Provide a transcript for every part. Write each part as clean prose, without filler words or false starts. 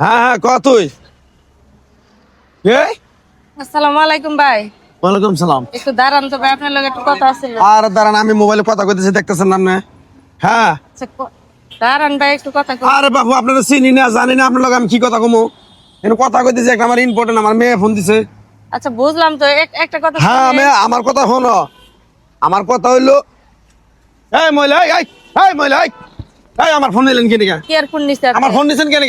হ্যাঁ হ্যাঁ ক তুই কে? আসসালামু আলাইকুম ভাই। ওয়ালাইকুম সালাম। একটু দাঁড়ান তো ভাই, আপনার লগে একটু কথা আছে। আর দাঁড়ান, আমি মোবাইলে কথা কইতেছি, দেখতেছেন না আপনি? হ্যাঁ আচ্ছা, দাঁড়ান ভাই একটু কথা কই। আরে বাবু, আপনারা চিনি না জানি না, আপনার লগে আমি কি কথা কমু? এনে কথা কইতেছি, একটা আমার ইম্পর্টেন্ট, আমার মেয়ে ফোন দিছে। আচ্ছা বুঝলাম তো, একটা কথা হ্যাঁ শুনেন। আমার কথা শোনো। আমার কথা হইলো, এই মহিলা, এই মহিলা, এই আমার ফোন নিলেন কেন? কি আর ফোন নিছে? আমার ফোন নিছেন কেন?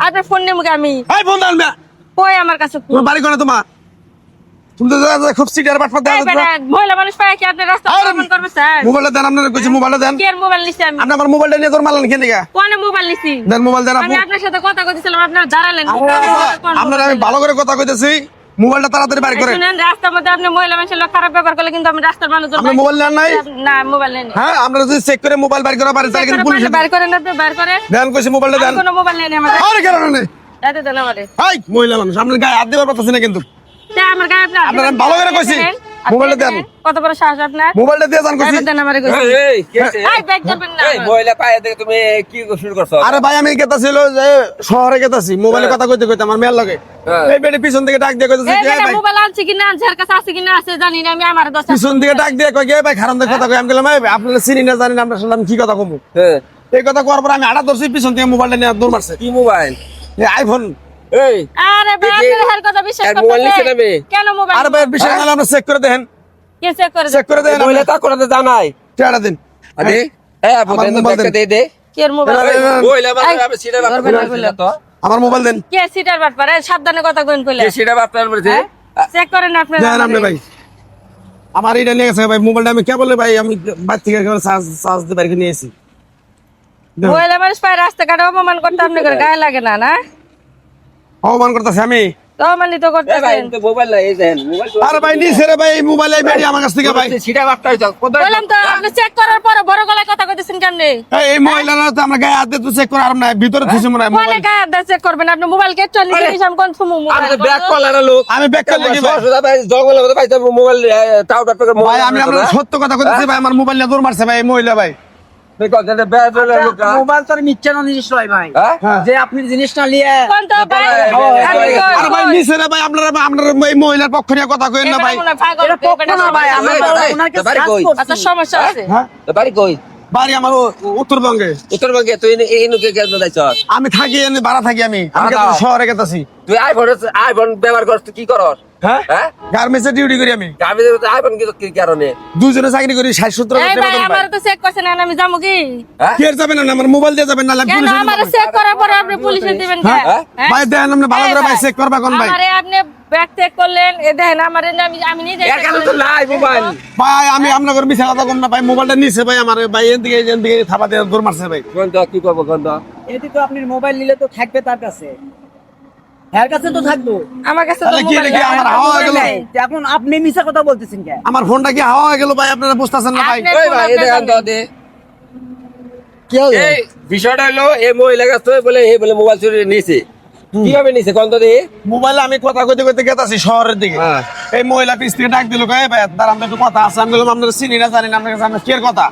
আপনার ফোন নেব আমি? এই ফোন দাও না। কই আমার কাছে ফোন? তোমার বাড়ি কোনে? তুমি তো খুব সিটিয়ার বাটপার দেখা এই বেটা, মহিলা মানুষ পায় কি আপনি রাস্তা অপমান করবে স্যার? মোবাইলটা দেন, আপনার কইছি মোবাইলটা দেন। কি আর মোবাইল নিছি আমি? আপনি আমার মোবাইলটা নিয়ে তোর মারলেন কেন? কোনে মোবাইল নিছি? দেন মোবাইল দেন। আমি আপনার সাথে কথা কইতেছিলাম, আপনারা দাঁড়ালেন। আপনার আমি ভালো করে কথা কইতেছি, মোবাইলটা তাড়াতাড়ি বাইর করেন। শুনেন, রাস্তার মধ্যে আপনি মহিলা মানুষের লোক খারাপ ব্যবহার করলে কিন্তু আমি রাস্তার মানুষজন। আপনার মোবাইল নেন নাই? না, মোবাইল নেই। হ্যাঁ, আমরা যদি চেক করে মোবাইল বাইর করা পারি তাহলে কিন্তু পুলিশ বাইর করেন, আপনি বাইর করেন। দেন, কইছি মোবাইলটা দেন। কোনো মোবাইল নেই আমাদের। আরে কেন নেই? এত দেন আমারে। এই মহিলা মানুষ, আপনার গায়ে হাত দিবার পারতেছি না কিন্তু। তা আমার গায়ে আপনি আপনার আমি ভালো করে কইছি, মোবাইলটা দেন। কত বড় সাহস আপনার? মোবাইলটা দিয়ে যান কইছি। দেন আমারে কইছি। এই কি হইছে? এই ব্যাগ যাবেন না। এই মহিলা পায়ে থেকে তুমি কি শুরু করছো? আরে ভাই, আমি গেতাছিল যে শহরে গেতাছি, মোবাইলে কথা কইতে কইতে আমার মেয়ের লগে এই বেটি পিছন থেকে ডাক দিয়ে কইতেছে, এই কে বেটা ভাই? মোবাইল আনছে কিনা, আনছার কাছে আছে কিনা আছে জানি না, আমি আমার দোস্ত। পিছন থেকে ডাক দিয়ে কই, কে ভাই খারাপ দিয়ে কথা কই। আমি বললাম, এই আপনারা চিনি না জানি না, আপনার সাথে আমি কি কথা কমু? হ্যাঁ, এই কথা করার পর আমি আড়া ধরছি, পিছন থেকে মোবাইলটা নিয়ে দৌড় মারছে। কি মোবাইল? এই আইফোন। এই আরে ভাই, আপনার হার কথা বিশ্বাস আর মোবাইল নিছে না করতেছে? মেয়ে? কেন মোবাইল? আরে ভাই, বিষয় না, আমরা চেক করে দেখেন, কে চেক করে? চেক করে দেখেন। মহিলা তা করে জানাই। টেড়া দিন। আরে এই আপু আমার দেন মোবাইল দেখতে দেন। দে। কি এর মোবাইল? এই, মহিলা এই, মানে আমি সিধা বাপ করে তো। আমার মোবাইল দেন। কে সিটার বাট পারে? সাবধানে কথা কইন কইলে। কি সিধা বাপ করে বলছে? চেক করেন আপনি। দেন আপনি ভাই। আমার এটা নিয়ে গেছে ভাই, মোবাইলটা আমি কে বলে ভাই, আমি বাড়ি থেকে চার্জ দিয়ে বাইরে নিয়ে এসেছি। মহিলা মানুষ পায় রাস্তাঘাটে অপমান করতে আপনি করে গায়ে লাগে না? না অপমান করতেছে আমি? অপমানিত এই ভাই করতেছেন। তো মোবাইল নাই, এই দেন মোবাইল তো। আরে ভাই নিছে রে ভাই, এই মোবাইল এই বেটি আমার কাছ থেকে ভাই। সিধা বাপ হইছো। কোথায়? বললাম তো, আপনি চেক করার পরে বড় গলায় কথা কইতেছেন কেন? এই মহিলারা তো আমরা গায়ে হাত দিয়ে তো চেক করে আর না, ভিতরে খুশি মনে হয় কোনে মোবাইল। গায়ে হাত চেক করবেন? আপনি মোবাইল কে চলি দিয়েছেন কোন সময় আমি মোবাইল? তো ব্যাক কলার লোক। আমি ব্যাক করলে কি ভাই? সোজা ভাই জঙ্গলের মধ্যে পাইতে মোবাইল টাও টাও করে ভাই মোবাইল। আমি আপনার সত্য কথা কইতেছি ভাই, আমার মোবাইল নিয়ে দৌড় মারছে ভাই এই মহিলা ভাই। তুই কত দেন ব্যাক কলার লোক? মোবাইল তো আর মিথ্যা না জিনিস নয় ভাই, হ্যাঁ? যে আপনি জিনিসটা নিয়ে কোন তো ভাই? আরে ভাই নিছে রে ভাই, আপনারা এই মহিলার পক্ষ নিয়ে কথা কইেন না ভাই। এটা পক্ষ না ভাই, আমরা তো ওনার কাছে বাড়ি কাজ কই? করছি। আচ্ছা সমস্যা আছে। হ্যাঁ, তো বাড়ি কই? বাড়ি আমার উত্তরবঙ্গে। উত্তরবঙ্গে। তুই এই নুকে কেন যাইছ? আমি থাকি এনে, ভাড়া থাকি আমি ভাড়া? শহরে গেতাছি। তুই আইফোন ব্যবহার করছ, তুই কি করস? হ্যাঁ, হ্যাঁ? গার্মেন্টসে ডিউটি করি আমি। আমি আইফোন কি কারণে? দুজনে চাকরি করি, 60-70 এই হাজার ভাই, বেতন পাই। আমার তো চেক করছেন না, আমি যাবো কি? হ্যাঁ? কি আর যাবেন না, আমার মোবাইল দিয়ে যাবেন না, আমি কেন পুলিশে আমার যাবো। চেক করার পরে আপনি পুলিশে দিবেন কেন? হ্যাঁ? হ্যাঁ? ভাই দেন, আপনি ভালো করে ভাই চেক করবা কোন ভাই। আমারে আপনি ব্যাগ চেক করলেন, এ দেখেন আমারে আমি নিজে এর কাছে তো নাই মোবাইল। ভাই আমি আপনাদের মিছা কথা কম না ভাই, মোবাইলটা নিছে ভাই আমার ভাই, এদিকে থাবা দিয়ে দৌড় মারছে ভাই। কোন তো কি করব কোন তো? এতে তো আপনি মোবাইল নিলে তো থাকবে তার কাছে, এর কাছে তো থাকবো। আমার কাছে তো তাহলে কি মোবাইল নাকি আমার হাওয়া হয়ে গেল? এখন আপনি মিছা কথা বলতেছেন কেন? আমার ফোনটা কি হাওয়া হয়ে গেল ভাই, আপনারা বুঝতেছেন না ভাই? আপনি- ওই ভাই এটা কান তো দে। কি হলো? এই বিষয়টা হলো এই মহিলা কাছে বলে মোবাইল চুরি নিছে। কিভাবে নিছে কোন তো দে? মোবাইলে আমি কথা কইতে কইতে গেতাছি শহরের দিকে, হ্যাঁ। এই মহিলা পিছ থেকে ডাক দিল, কয়ে ভাই দাঁড়ান তো একটু কথা আছে। আমি বললাম আপনারা চিনি না জানি না, আপনার কাছে আপনার কি এর কথা?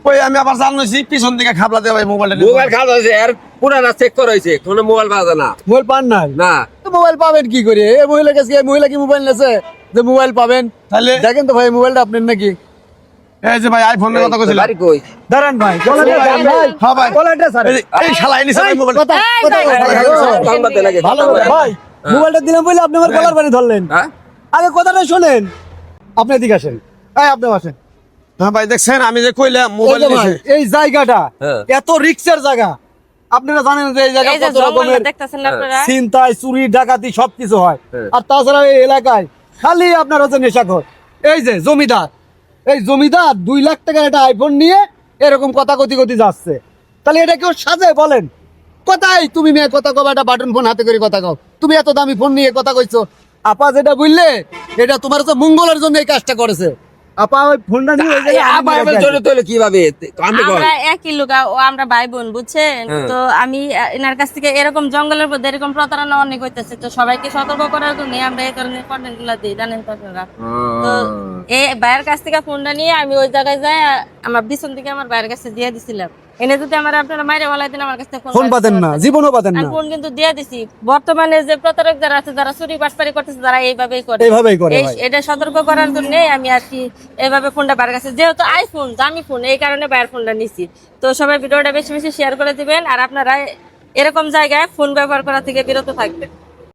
ওই আমি আবার জানছি, পিছন দিকে খাবলা দিয়ে ভাই মোবাইলটা নিয়ে মোবাইল খাওয়া হয়েছে আর পুরানা চেক করা হয়েছে, কোনো মোবাইল পাওয়া যায় না। মোবাইল পান নাই? না মোবাইল পাবেন কি করে? এই মহিলার কাছে এই মহিলা কি মোবাইল নেছে যে মোবাইল পাবেন? তাহলে দেখেন তো ভাই মোবাইলটা আপনার নাকি? এই যে ভাই আইফোনের কথা কইছিলাম। বাড়ি কই? দাঁড়ান ভাই, কলারটা ছাড়েন ভাই। হ্যাঁ ভাই, কলারটা ছাড়েন। এই শালাই নিছে ভাই মোবাইল। কথা এই কথা ভাই, বলেন। ভাই, কান বাতে লাগে। ভালো করে ভাই, মোবাইলটা দিলাম বলে আপনি আমার কলার বাড়ি ধরলেন। হ্যাঁ? আগে কথাটা শোনেন। আপনি এদিকে আসেন, এই আপনি আসেন। হ্যাঁ ভাই দেখছেন, আমি যে কইলাম এই মোবাইল যে ভাই, নিছে। এই জায়গাটা হ্যাঁ। এত রিক্সের জায়গা। আপনারা জানেন যে এই জায়গা এই যে কত জঙ্গলটা রকমের দেখতেছেন না আপনারা? ছিনতাই, চুরি, ডাকাতি সবকিছু হয়। হ্যাঁ। আর তাছাড়া এই এলাকায় খালি আপনার হচ্ছে নেশাখোর। এই যে জমিদার, এই জমিদার 2 লাখ টাকার একটা আইফোন নিয়ে এরকম কথা কতি যাচ্ছে। তাহলে এটা কেউ সাজে বলেন? কথাই তুমি মেয়ে কথা কও, একটা বাটন ফোন হাতে করে কথা কও। তুমি এত দামি ফোন নিয়ে কথা কইছো। আপা যেটা বুঝলে এটা তোমার হচ্ছে মঙ্গলের জন্য এই কাজটা করেছে। আপা ওই ফোনটা নিয়ে ওই জায়গায় আবার আগুন এবার লাগিয়ে চলে তোলে কিভাবে? আমি কই? আমরা একই লোক, আমরা ভাই বোন, বুঝছেন? হ্যাঁ। তো আমি এনার কাছ থেকে এরকম জঙ্গলের মধ্যে এরকম প্রতারণা অনেক হইতেছে, তো সবাইকে সতর্ক করার জন্য আমরা এই ধরনের কন্টেন্ট গুলা দিই, জানেন তো আপনারা। তো এই ভাইয়ের কাছ থেকে ফোনটা নিয়ে আমি ওই জায়গায় যাই, আমার পিছন থেকে আমার ভাইয়ের কাছে দিয়ে দিছিলাম। এনে যদি আমার আপনারা মাইরে বলাই দিন আমার কাছে ফোন পাতেন না, জীবনও পাতেন আমি না, ফোন কিন্তু দিয়ে দিছি। বর্তমানে যে প্রতারক যারা আছে, যারা চুরি বাটপারি করতেছে, যারা এইভাবেই করে, এইভাবেই করে ভাই। এটা সতর্ক করার জন্য আমি আর কি এইভাবে ফোনটা বার কাছে, যেহেতু আইফোন দামি ফোন, এই কারণে বাইরের ফোনটা নিছি। তো সবাই ভিডিওটা বেশি বেশি শেয়ার করে দিবেন, আর আপনারা এরকম জায়গায় ফোন ব্যবহার করা থেকে বিরত থাকবেন।